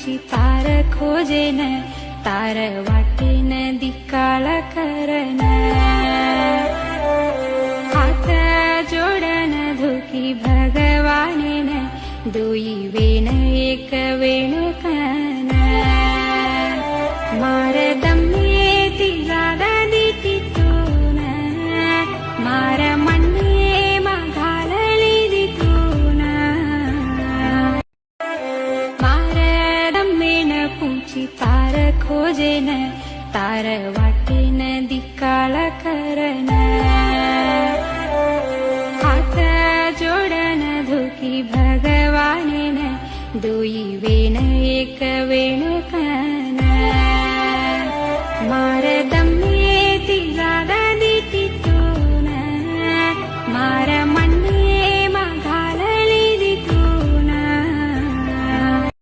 पूची तार खोजेन तार वाटेन दिकाळ करन हात जोडन धुकी भगवानेन दुई वेण एक वेणुकन मार दम्मे ती जादा दिती तून मार मन्ने मा घालली दितून मार दम्मेन पूची तार खोजेन तार वाटेन दिकाळ करन हात जोडन धुकी भगवानेन दुई वेण एक वेणुकन